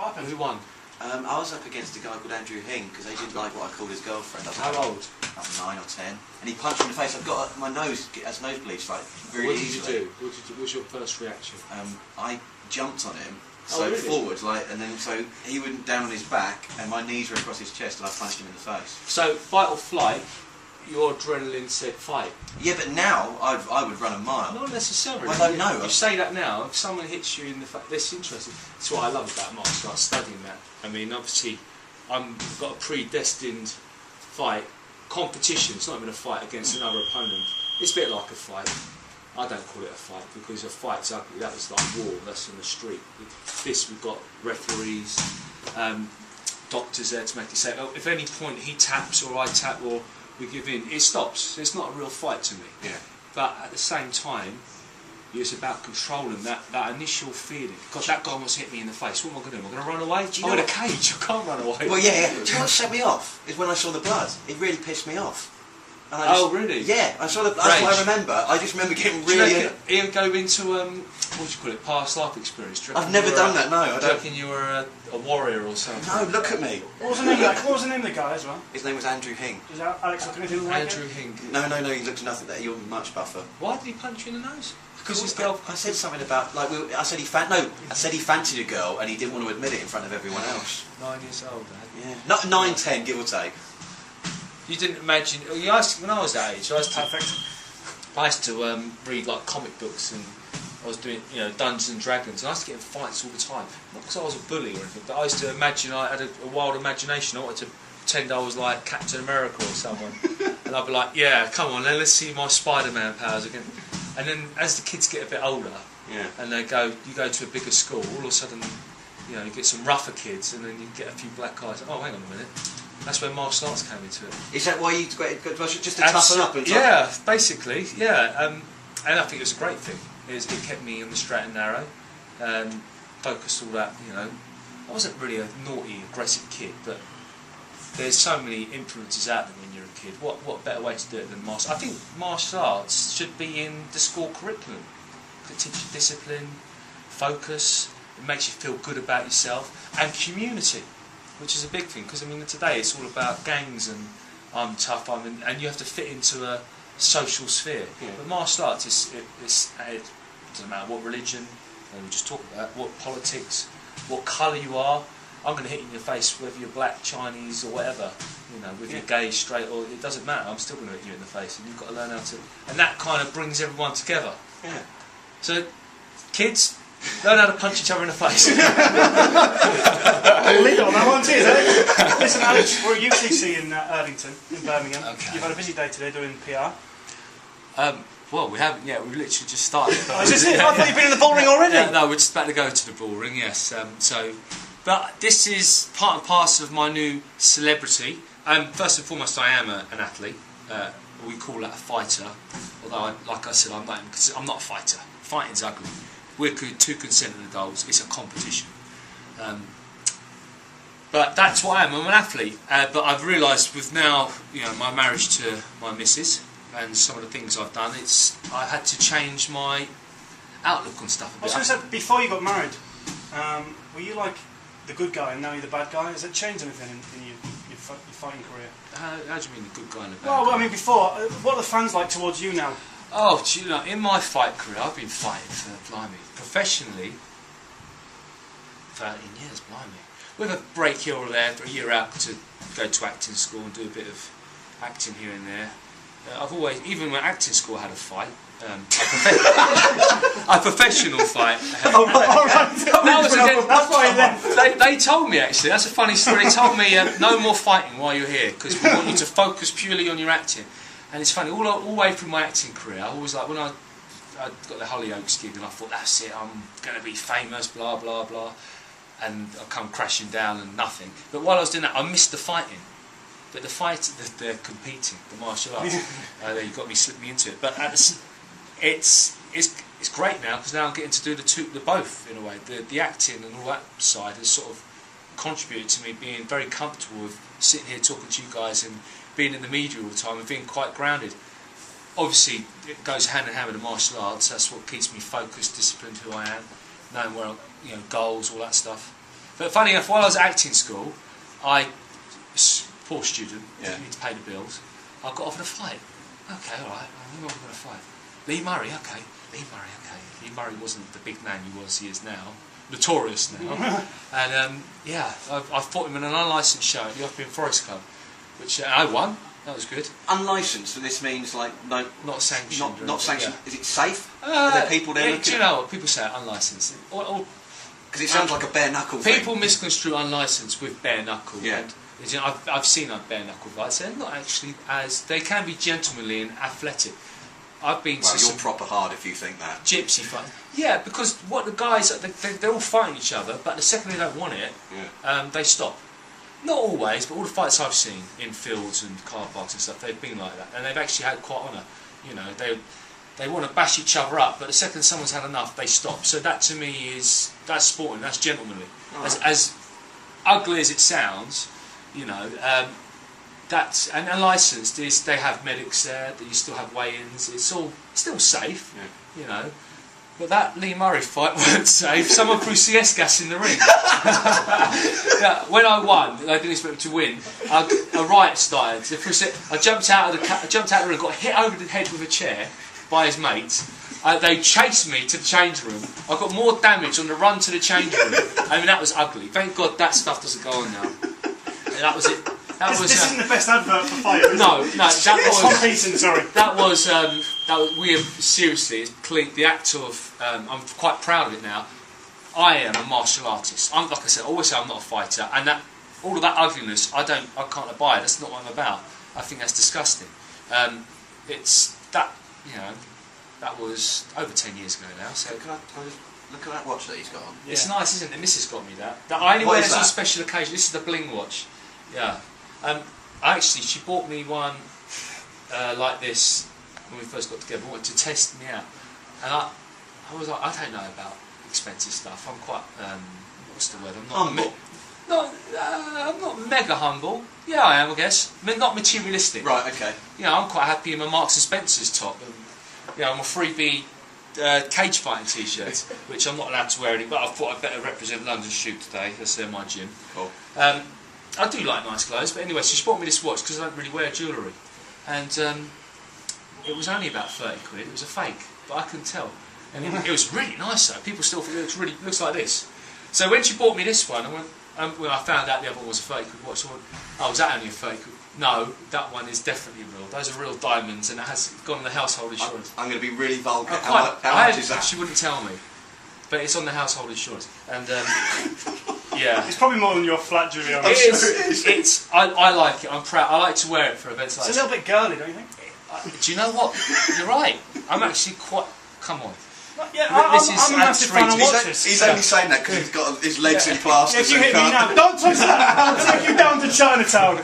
What happened? Who won? I was up against a guy called Andrew Hing because they didn't like what I called his girlfriend. How old? About 9 or 10. And he punched me in the face. I've got my nose has nosebleeds like really easily. What did you do? What was your first reaction? I jumped on him. Oh, really? Forward, and then so he went down on his back, and my knees were across his chest, and I punched him in the face. So fight or flight, your adrenaline said fight. Yeah, but now I would run a mile. Not necessarily. I don't know. You say that now. If someone hits you in the face, that's interesting. That's what I love about martial arts, studying that. I mean, obviously, I've got a predestined fight competition. It's not even a fight against another opponent. It's a bit like a fight. I don't call it a fight because a fight's ugly. That was like war. That's in the street. This, we've got referees, doctors there to make it say, oh, if at any point he taps or I tap or we give in, it stops. It's not a real fight to me. Yeah. But at the same time, it's about controlling that initial feeling. God, that guy wants to hit me in the face. What am I going to do? Am I going to run away? I'm in a cage. I can't run away. Well, yeah. Do you know what set me off? Is when I saw the blood. It really pissed me off. And I Oh, really? Yeah, I saw the. That's what I remember. I just remember getting really. He'll go into what do you call it? Past life experience. I've never done that. No, I don't. Reckon you were a warrior or something? No, look at me. What was the name? What was the name of the guy as well? His name was Andrew Hing. Does Alex look anything like Andrew Hing. No, he looks nothing there. You're much buffer. Why did he punch you in the nose? Because his I girlfriend. said something about like I said he fancied a girl and he didn't want to admit it in front of everyone else. 9 years old, Dad. Yeah, not 9, 10, give or take. You didn't imagine. You asked, when I was that age, I used to read like comic books, and I was doing Dungeons and Dragons, and I used to get in fights all the time. Not because I was a bully or anything, but I used to imagine. I had a wild imagination. I wanted to pretend I was like Captain America or someone, and I'd be like, "Yeah, come on, then let's see my Spider-Man powers again." And then as the kids get a bit older, and you go to a bigger school, all of a sudden, you get some rougher kids, and then you get a few black guys. Oh, hang on a minute. That's where martial arts came into it. Is that why you got just to toughen up? And yeah, basically, yeah. And I think it was a great thing. It kept me on the straight and narrow, focused all that. I wasn't really a naughty, aggressive kid, but there's so many influences out there when you're a kid. What better way to do it than martial? I think martial arts should be in the school curriculum. It teaches you discipline, focus. It makes you feel good about yourself, and community, which is a big thing, because today it's all about gangs and I'm tough, and you have to fit into a social sphere. Yeah. But martial arts it doesn't matter what religion, and we just talk about what politics, what colour you are. I'm going to hit you in your face whether you're black, Chinese, or whatever. Whether you're gay, straight, or it doesn't matter. I'm still going to hit you in the face, and you've got to learn how to. And that kind of brings everyone together. Yeah. So, kids. Learn how to punch each other in the face. Lead on that one, cheers, Alex. Listen, Alex, we're at UCC in Erdington, in Birmingham. Okay. You've had a busy day today doing PR. Well, we haven't yet. We've literally just started. Oh, is this it? I thought you'd been in the bull ring already. Yeah, no, we're just about to go to the bull ring. Yes. But this is part and parcel of my new celebrity. First and foremost, I am an athlete. We call that a fighter. Although, like I said, I'm not a fighter. Fighting's ugly. We're two consenting adults. It's a competition. But that's what I am. I'm an athlete. But I've realised with now, my marriage to my missus and some of the things I've done, I had to change my outlook on stuff a bit. I was going to say, before you got married, were you like the good guy and now you're the bad guy? Has it changed anything in your fighting career? How do you mean the good guy and the bad guy? Well, I mean, before, what are the fans like towards you now? Oh, in my fight career, I've been fighting for, blimey, professionally, 13 years, blimey. With a break here or there, for a year out to go to acting school and do a bit of acting here and there. I've always, even when acting school I had a fight, a professional fight. Oh, right. That's why he left. They told me, actually, that's a funny story, they told me no more fighting while you're here, because we want you to focus purely on your acting. And it's funny, all the way through my acting career, I always like, when I got the Hollyoaks gig and I thought, that's it, I'm going to be famous, blah, blah, blah. And I come crashing down and nothing. But while I was doing that, I missed the fighting. But the fight, they're competing, the martial arts. You got me, slipped me into it. But it's great now, because now I'm getting to do the both, in a way. The acting and all that side has sort of contributed to me being very comfortable with sitting here talking to you guys and being in the media all the time and being quite grounded. Obviously, it goes hand in hand with the martial arts. That's what keeps me focused, disciplined, who I am, knowing where goals, all that stuff. But funny enough, while I was at acting school, poor student, Yeah. need to pay the bills. I got offered a fight. Okay, all right. Who am I going to fight? Lee Murray. Okay. Lee Murray wasn't the big man he is now. Notorious now. And I fought him in an unlicensed show at the European Forest Club, which I won. That was good. Unlicensed, so this means like no, Not sanctioned. not sanctioned. Yeah. Is it safe? Are there people there looking? Do you know what people say? Unlicensed. Because it sounds like a bare knuckle thing. People misconstrue unlicensed with bare knuckle. Yeah. And, you know, I've seen bare knuckle fights. They're not actually as they can be gentlemanly and athletic. I've been Well, to you're some proper hard if you think that. gypsy fight. Yeah, because what the guys they're all fighting each other, but the second they don't want it, they stop. Not always, but all the fights I've seen in fields and car parks and stuff, they've been like that, and they've actually had quite honour. You know, they want to bash each other up, but the second someone's had enough, they stop. So that to me that's sporting, that's gentlemanly. As ugly as it sounds, you know, that's and licensed is they have medics there, that you still have weigh-ins. It's all still safe, you know. But that Lee Murray fight wasn't safe. Someone threw CS gas in the ring. Yeah, when I won, I didn't expect to win. A riot started. I jumped out of the ring, got hit over the head with a chair by his mates. They chased me to the change room. I got more damage on the run to the change room. I mean, that was ugly. Thank God that stuff doesn't go on now. And that was it. This isn't the best advert for fire, is no, it? that was Tom Pearson, sorry. That was we have seriously. It's clean. The act of I'm quite proud of it now. I am a martial artist. I'm like I said. I always say I'm not a fighter, and that all of that ugliness, I can't abide. That's not what I'm about. I think that's disgusting. It's that that was over 10 years ago now. So Can I just look at that watch that he's got on? it's nice, isn't it? Mrs. got me that. I only wear is this on that? special occasion. This is the bling watch. Yeah. Actually, she bought me one like this when we first got together. Wanted to test me out, and I was like, I don't know about expensive stuff. I'm quite what's the word? I'm not Humble. I'm not mega humble. Yeah, I am, I guess. Not materialistic. Right. Okay. You know, I'm quite happy in my Marks and Spencer's top. And, you know, I'm a freebie cage fighting t-shirt, which I'm not allowed to wear any. But I thought I'd better represent London Shoot today. That's my gym. Cool. I do like nice clothes, but anyway, she bought me this watch because I don't really wear jewellery, and it was only about 30 quid. It was a fake, but I couldn't tell, and it was really nice though. People still think it looks like this. So when she bought me this one, I went, when I found out the other one was a 30 quid watch, I went, oh, was that only a 30 quid? No, that one is definitely real. Those are real diamonds, and it has gone on the household insurance. I'm going to be really vulgar. How much is that? She wouldn't tell me, but it's on the household insurance, and. Yeah. It's probably more than your flat jewellery. I like it. I'm proud. I like to wear it for events like It's a little bit girly, don't you think? Do you know what? You're right. I'm actually quite. Come on. Yeah, I'm a massive fan of watches. He's only saying that because he's got his legs in plaster. If you hit me now, don't touch that! I'll take you down to Chinatown.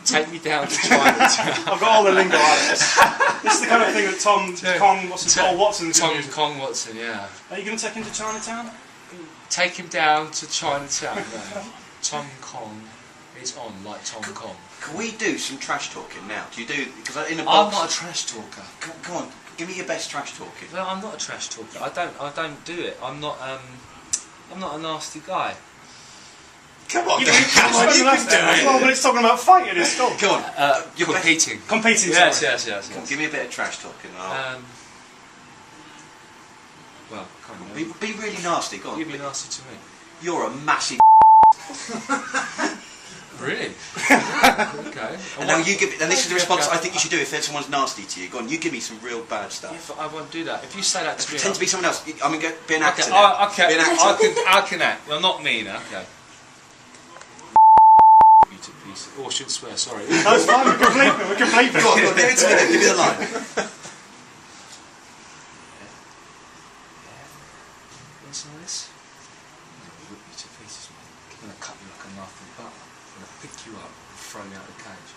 Take me down to Chinatown. I've got all the lingo, Alex. This is the kind of thing that Paul Watson's Tom doing. Kong Watson, yeah. Are you going to take him to Chinatown? Take him down to Chinatown. No. Tom Kong is on like Tom Kong. Can we do some trash talking now? Do you do? Because in a I'm box. not a trash talker. Come on, give me your best trash talking. No, I'm not a trash talker. I don't do it. I'm not a nasty guy. Come on, You come on, you can do it. Well, when it's talking about fighting, it's cool. Come on, your Competing. Competing, Yes. Come on, give me a bit of trash talking. Well, come on. Be really nasty. Go on. You be nasty to me. You're a massive. Really? Okay. And now you give. And this is the response I think you should do if someone's nasty to you. Go on, you give me some real bad stuff. If I won't do that. If you say that to me, Pretend to be someone else. I'm going to be an actor. Okay. Now. Okay. Be an actor. I can act. Well, not me now. Okay. You to pieces. Oh, I shouldn't swear. Sorry. That's fine, we can bleep it. We can bleep it. Go on, give it to me then. Give me the line. Listen to this. I'm going to whip you to pieces, mate. I'm going to cut you like a knife and butter. I'm going to pick you up and throw you out of the cage.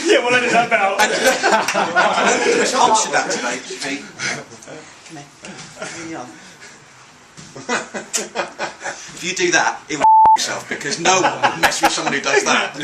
Yeah, we'll edit that out. The response to that today should be. Come here. Come here. If you do that, it will yourself because no one will mess with someone who does that.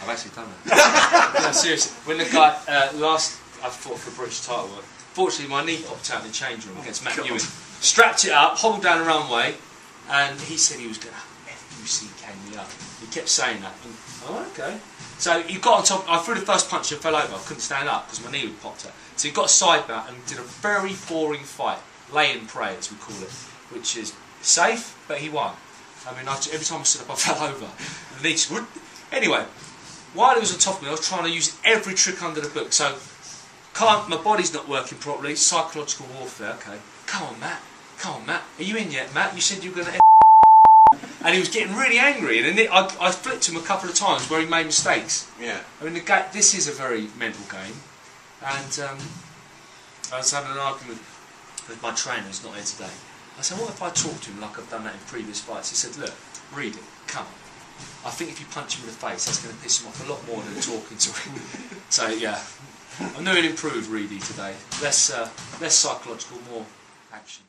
I've actually done it. No, seriously. When the guy last I fought for a British title, fortunately my knee popped out in the change room against Matt Ewing. strapped it up, hobbled down the runway, and he said he was going to F-U-C-K me up. He kept saying that. And, oh, okay. So he got on top. I threw the first punch and fell over. I couldn't stand up because my knee had popped out. So he got a side mount and did a very boring fight, lay and pray as we call it, which is safe, but he won. I mean, every time I stood up, I fell over. And the knee just, anyway, while he was on top of me, I was trying to use every trick under the book. So my body's not working properly. Psychological warfare. Okay, come on, Matt. Come on, Matt. Are you in yet, Matt? You said you were going to. And he was getting really angry, and then I flipped him a couple of times where he made mistakes. Yeah. I mean, this is a very mental game, and I was having an argument with my trainer who's not here today. I said, what if I talk to him like I've done that in previous fights? He said, look, read it, come on. I think if you punch him in the face, that's going to piss him off a lot more than talking to him. So yeah, I knew it improved Reedy today. Less psychological, more action.